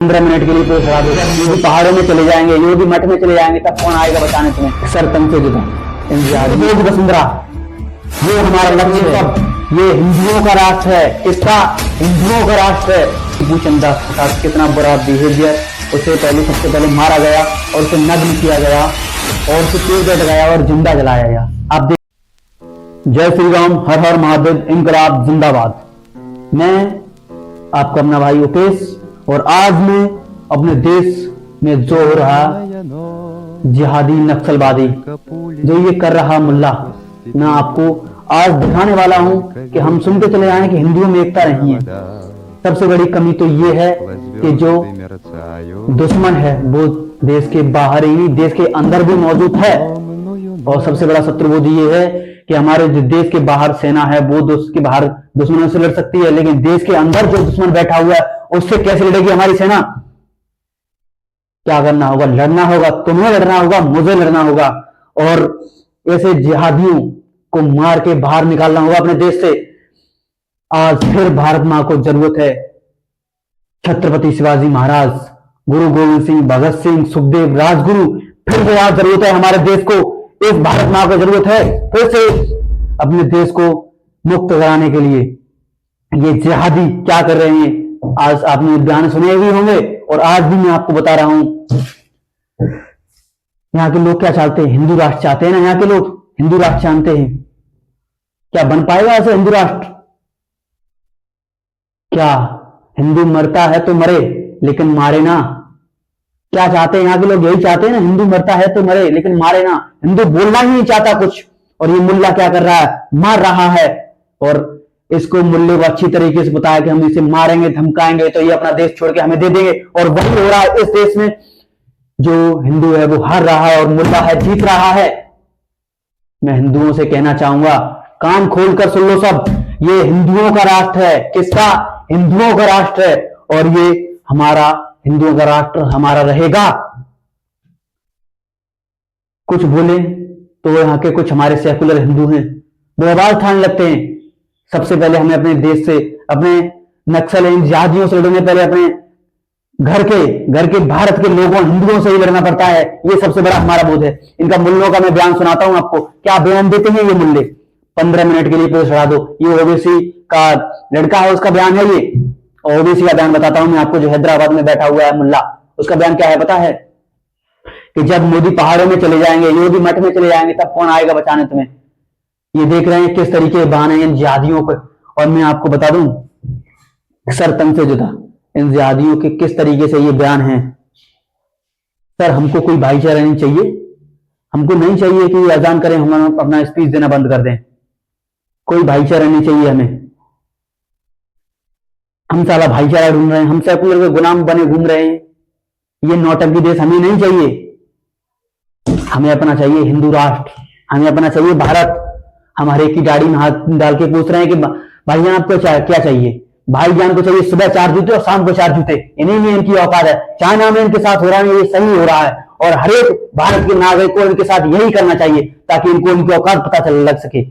15 minute के लिए police हटा दो, ये भी पहाड़ों में चले जाएंगे, ये भी मठ में चले जाएंगे, तब कौन आएगा बचाने तुम्हें? सर तंग से जुदा बोध वसुंधरा, ये हमारा लक्ष्य है। ये हिंदुओं का राष्ट्र है। किसका? हिंदुओं का राष्ट्र है। भूचंदा के साथ कितना बुरा बिहेवियर, उसे सबसे पहले मारा गया और उसे नग्न किया गया और उसे पेड़ लगाया और जिंदा जलाया गया। आप देख, जय श्री राम, हर हर महादेव, इनकलाब जिंदाबाद। मैं आपका अपना भाई उपेश, और आज मैं अपने देश में जो हो रहा जिहादी नक्सलवादी जो ये कर रहा मुल्ला, मैं आपको आज दिखाने वाला हूं कि हम सुनते चले आए कि हिंदुओं में एकता नहीं है। सबसे बड़ी कमी तो ये है कि जो दुश्मन है वो देश के बाहर ही, देश के अंदर भी मौजूद है। और सबसे बड़ा शत्रुबोध ये है कि हमारे जो देश के बाहर सेना है वो देश के बाहर दुश्मनों से लड़ सकती है, लेकिन देश के अंदर जो दुश्मन बैठा हुआ है उससे कैसे लड़ेगी हमारी सेना? क्या करना होगा? लड़ना होगा, तुम्हें लड़ना होगा, मुझे लड़ना होगा, और ऐसे जिहादियों को मार के बाहर निकालना होगा अपने देश से। आज फिर भारत मां को जरूरत है। छत्रपति शिवाजी महाराज, गुरु गोविंद सिंह, भगत सिंह, सुखदेव, राजगुरु, फिर से आज जरूरत है हमारे देश को। इस भारत मां को जरूरत है फिर से अपने देश को मुक्त कराने के लिए। ये जिहादी क्या कर रहे हैं आज आपने बयान सुने भी होंगे, और आज भी मैं आपको बता रहा हूं। यहाँ के लोग क्या चाहते हैं? हिंदू राष्ट्र चाहते हैं ना। यहाँ के लोग हिंदू राष्ट्र चाहते हैं। क्या बन पाएगा ऐसे हिंदू राष्ट्र? क्या हिंदू मरता है तो मरे लेकिन मारे ना? क्या चाहते हैं यहाँ के लोग? यही चाहते हैं ना, हिंदू मरता है तो मरे लेकिन मारे ना। हिंदू बोलना ही नहीं चाहता कुछ, और ये मुल्ला क्या कर रहा है? मार रहा है। और इसको मुल्ले को अच्छी तरीके से बताया कि हम इसे मारेंगे, धमकाएंगे तो ये अपना देश छोड़ के हमें दे देंगे, और वही हो रहा है। इस देश में जो हिंदू है वो हार रहा है और मुल्ला है जीत रहा है। मैं हिंदुओं से कहना चाहूंगा, कान खोलकर सुन लो सब, ये हिंदुओं का राष्ट्र है। किसका? हिंदुओं का राष्ट्र है, और ये हमारा हिंदुओं का राष्ट्र हमारा रहेगा। कुछ बोले तो यहाँ के कुछ हमारे सेकुलर हिंदू हैं, वो आवाज उठाने लगते हैं। सबसे पहले हमें अपने देश से, अपने नक्सल जिहादियों से लड़ने पहले अपने घर के भारत के लोगों हिंदुओं से ही लड़ना पड़ता है। ये सबसे बड़ा हमारा बोध है। इनका मुल्लों का मैं बयान सुनाता हूं आपको। क्या बयान देते हैं ये मुल्ले? 15 मिनट के लिए पुलिस हटा दो, ये ओबीसी का लड़का है, उसका बयान है ये। ओबीसी का बयान बताता हूं मैं आपको, जो हैदराबाद में बैठा हुआ है मुल्ला, उसका बयान क्या है पता है? कि जब मोदी पहाड़ों में चले जाएंगे, योगी मठ में चले जाएंगे, तब कौन आएगा बचाने तुम्हें? ये देख रहे हैं किस तरीके बहाने इन जिहादियों को। और मैं आपको बता दूं, सर तंग से जुदा इन जिहादियों के किस तरीके से ये बयान है। सर हमको कोई भाईचारा नहीं चाहिए, हमको नहीं चाहिए कि अजान करें हम अपना स्पीच देना बंद कर दें। कोई भाईचारा नहीं चाहिए हमें। हम साला भाईचारा ढूंढ रहे हैं, हम सेकुलर के गुलाम बने घूम रहे हैं। ये नौटंकी देश हमें नहीं चाहिए। हमें अपना चाहिए हिंदू राष्ट्र, हमें अपना चाहिए भारत। हम हर एक की गाड़ी में हाथ डाल के पूछ रहे हैं कि भाईजान आपको क्या चाहिए? भाईजान को चाहिए सुबह 4 जूते और शाम को 4 जूते। इन्हीं में इनकी औकात है। चाइना में इनके साथ हो रहा है, ये सही हो रहा है, और हर एक भारत के नागरिक को इनके साथ यही करना चाहिए ताकि इनको इनकी औकात पता चल लग सके।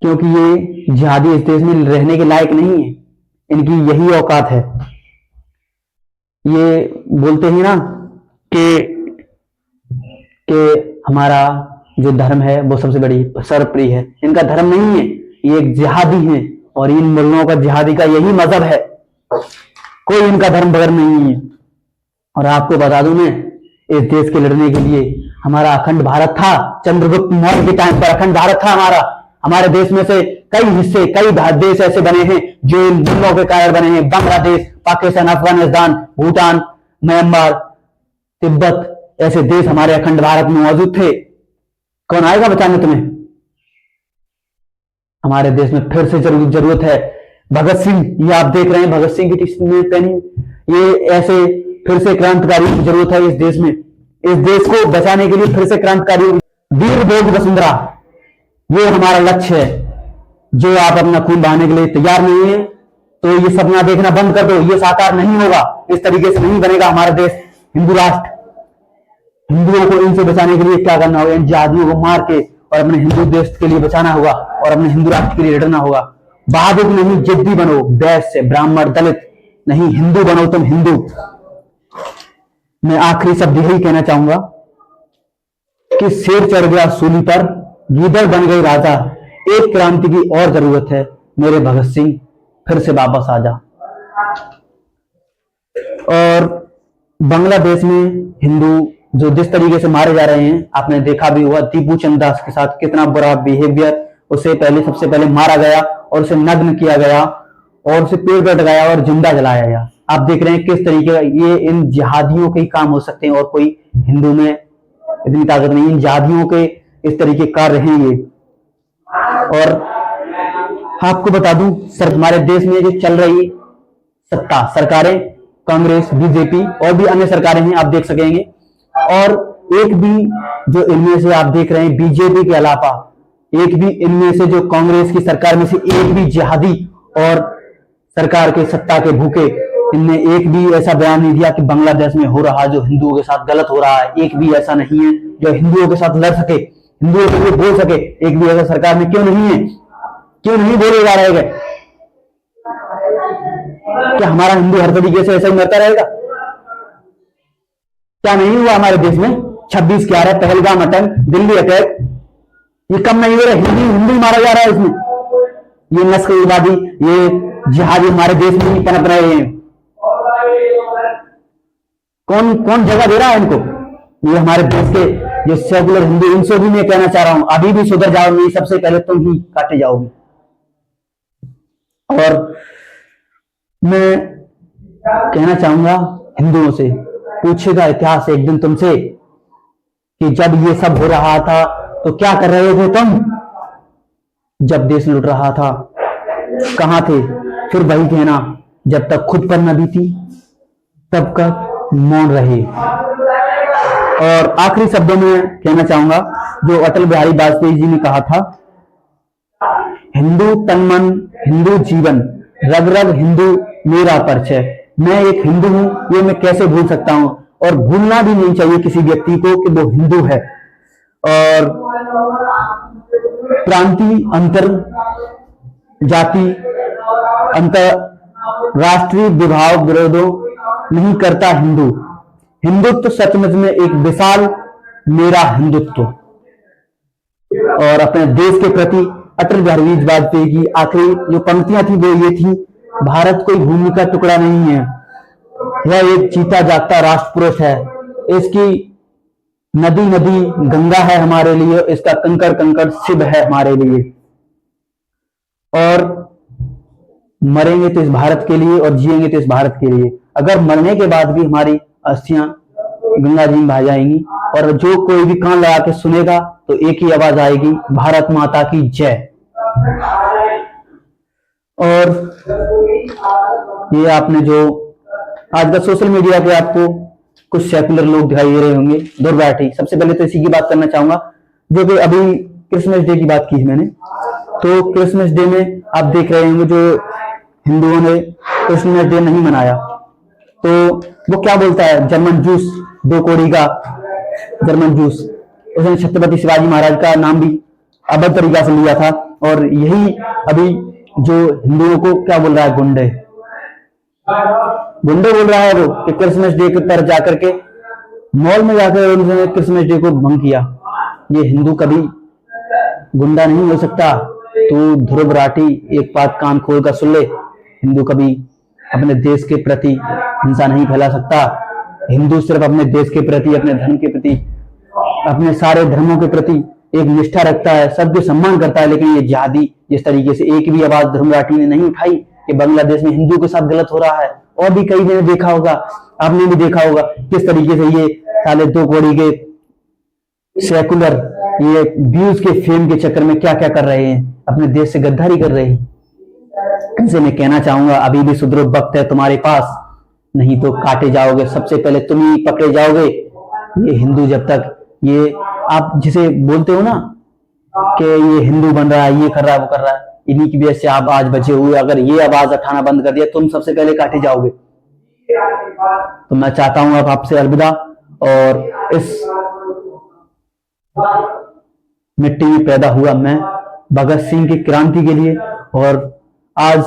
क्योंकि ये जिहादी इस देश में रहने के लायक नहीं है, इनकी यही औकात है। ये बोलते हैं ना कि हमारा जो धर्म है वो सबसे बड़ी सर्वप्रिय है। इनका धर्म नहीं है, ये एक जिहादी है, और इन मुल्लों का जिहादी का यही मजहब है। कोई इनका धर्म बगैर नहीं है। और आपको बता दूं मैं, इस देश के लड़ने के लिए हमारा अखंड भारत था। चंद्रगुप्त मौर्य के टाइम पर अखंड भारत था हमारा। हमारे देश में से कई हिस्से, कई देश ऐसे बने हैं जो इन मुल्लों के कारण बने हैं। बांग्लादेश, पाकिस्तान, अफगानिस्तान, भूटान, म्यांमार, तिब्बत, ऐसे देश हमारे अखंड भारत में मौजूद थे। कौन आएगा बचाने तुम्हें? हमारे देश में फिर से जरूरत है। भगत सिंह, ये आप देख रहे हैं भगत सिंह की टी-शर्ट पहनी। ये ऐसे फिर से क्रांतिकारी की जरूरत है इस देश में। इस देश को बचाने के लिए फिर से क्रांतिकारी वीर भोज वसुंधरा, ये हमारा लक्ष्य है। जो आप अपना खून बहाने के लिए तैयार नहीं है तो ये सपना देखना बंद कर दो। ये साकार नहीं होगा, इस तरीके से नहीं बनेगा हमारा देश हिंदू राष्ट्र। हिंदुओं को इनसे बचाने के लिए क्या करना होगा? इन जिहादियों को मार के और अपने हिंदू देश के लिए बचाना होगा, और अपने हिंदू राष्ट्र के लिए लड़ना होगा। बहादुर नहीं, जिद्दी बनो। देश से ब्राह्मण, दलित, नहीं, हिंदू बनो तुम, हिंदू। मैं आखिरी शब्द यही कहना चाहूंगा कि शेर चढ़ गया सूली पर, गीदड़ बन गई राजा, एक क्रांति की और जरूरत है, मेरे भगत सिंह फिर से वापस आ जा। और बांग्लादेश में हिंदू जो जिस तरीके से मारे जा रहे हैं, आपने देखा भी हुआ दीपू चंद दास के साथ कितना बुरा बिहेवियर, उसे सबसे पहले मारा गया और उसे नग्न किया गया और उसे पेड़ पर लगाया और जिंदा जलाया गया। आप देख रहे हैं किस तरीके का ये इन जिहादियों के ही काम हो सकते हैं और कोई हिंदू में इतनी ताकत नहीं, इन जिहादियों के इस तरीके कार्य हैं ये। और आपको बता दूं, सर हमारे देश में जो चल रही सत्ता सरकारें, कांग्रेस, बीजेपी और भी अन्य सरकारें हैं, आप देख सकेंगे। और एक भी जो इनमें से आप देख रहे हैं बीजेपी के अलावा, एक भी इनमें से जो कांग्रेस की सरकार में से एक भी जिहादी और सरकार के सत्ता के भूखे, इनने एक भी ऐसा बयान नहीं दिया कि बांग्लादेश में हो रहा जो हिंदुओं के साथ गलत हो रहा है। एक भी ऐसा नहीं है जो हिंदुओं के साथ लड़ सके, हिंदुओं के लिए बोल सके। एक भी ऐसा सरकार में क्यों नहीं है? क्यों नहीं बोले जा रहे? क्या हमारा हिंदू हर तरीके से ऐसा ही मरता रहेगा? क्या नहीं हुआ हमारे देश में 26/11 पहलगाम अटैक, दिल्ली अटैक, ये कम नहीं हो रहा? हिंदू मारा जा रहा है इसमें। ये नस्लवादी, ये जिहादी हमारे देश में ही पनप रहे हैं। कौन कौन जगह दे रहा है इनको? ये हमारे देश के जो सेकुलर हिंदू, इनसे भी मैं कहना चाह रहा हूं, अभी भी सुधर जाओ, नहीं सबसे पहले तुम ही काटे जाओगे। और मैं कहना चाहूंगा हिंदुओं से, पूछेगा इतिहास एक दिन तुमसे कि जब ये सब हो रहा था तो क्या कर रहे थे तुम? जब देश लुट रहा था कहां थे? फिर वही कहना, जब तक खुद पर न बीती तब तक मौन रहे। और आखिरी शब्दों में कहना चाहूंगा जो अटल बिहारी वाजपेयी जी ने कहा था, हिंदू तन मन, हिंदू जीवन, रग रग हिंदू मेरा परिचय। मैं एक हिंदू हूं, ये मैं कैसे भूल सकता हूं? और भूलना भी नहीं चाहिए किसी व्यक्ति को कि वो हिंदू है। और प्रांतीय, अंतर जाति, अंतरराष्ट्रीय विभाव विरोधों नहीं करता हिंदू। हिंदुत्व सचमुच में एक विशाल मेरा हिंदुत्व। और अपने देश के प्रति अटल बिहारी वाजपेयी की आखिरी जो पंक्तियां थी वो ये थी, भारत कोई भूमि का टुकड़ा नहीं है, यह एक जीता जागता राष्ट्र पुरुष है। इसकी नदी नदी गंगा है हमारे लिए, इसका कंकड़ कंकड़ शिव है हमारे लिए। और मरेंगे तो इस भारत के लिए और जिएंगे तो इस भारत के लिए। अगर मरने के बाद भी हमारी अस्थियां गंगा जी में बह जाएंगी और जो कोई भी कान लगा के सुनेगा तो एक ही आवाज आएगी, भारत माता की जय। और ये आपने जो आज का सोशल मीडिया पे आपको कुछ सेकुलर लोग दिखाई दे रहे होंगे दुर्व्याठी। सबसे पहले तो इसी की बात करना चाहूंगा, जो कि अभी क्रिसमस डे की बात की है मैंने, तो क्रिसमस डे में आप देख रहे होंगे जो हिंदुओं ने क्रिसमस डे नहीं मनाया, तो वो क्या बोलता है, जर्मन जूस, 2 कौड़ी का जर्मन जूस। उसने छत्रपति शिवाजी महाराज का नाम भी अभद्र तरीका से लिया था। और यही अभी जो हिंदुओं को क्या बोल रहा है, गुंडे गुंडे बोल रहा है वो, कि क्रिसमस डे पर जाकर के मॉल में जाकर उन्होंने क्रिसमस डे को भंग किया। ये हिंदू कभी गुंडा नहीं हो सकता। तो ध्रुव राठी एक बात कान खोल कर सुन ले, हिंदू कभी अपने देश के प्रति हिंसा नहीं फैला सकता। हिंदू सिर्फ अपने देश के प्रति, अपने धर्म के प्रति, अपने सारे धर्मों के प्रति एक निष्ठा रखता है, सबको सम्मान करता है। लेकिन ये जिहादी जिस तरीके से एक भी आवाज ध्रुव राठी ने नहीं उठाई कि बांग्लादेश में हिंदू के साथ गलत हो रहा है। और भी कई ने देखा होगा, आपने भी देखा होगा किस तरीके से ये साले 2 कौड़ी के सेकुलर ये व्यूज के फेम के चक्कर में क्या क्या कर रहे हैं, अपने देश से गद्दारी कर रहे हैं। इनसे मैं कहना चाहूंगा अभी भी सुदृढ़ वक्त है तुम्हारे पास, नहीं तो काटे जाओगे, सबसे पहले तुम ही पकड़े जाओगे। ये हिंदू जब तक ये आप जिसे बोलते हो ना कि ये हिंदू बन रहा है, ये कर रहा है, वो कर रहा है, इन्हीं की वजह से आप आज बचे हुए। अगर ये आवाज उठाना बंद कर दिया तुम सबसे पहले काटे जाओगे। तो मैं चाहता हूं अब आपसे अलविदा, और इस मिट्टी में पैदा हुआ मैं भगत सिंह की क्रांति के लिए। और आज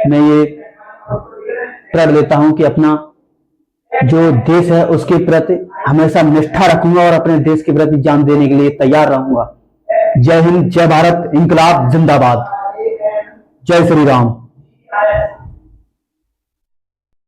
मैं ये प्रण लेता हूं कि अपना जो देश है उसके प्रति हमेशा निष्ठा रखूंगा और अपने देश के प्रति जान देने के लिए तैयार रहूंगा। जय हिंद, जय भारत, इंकलाब जिंदाबाद, जय श्री राम।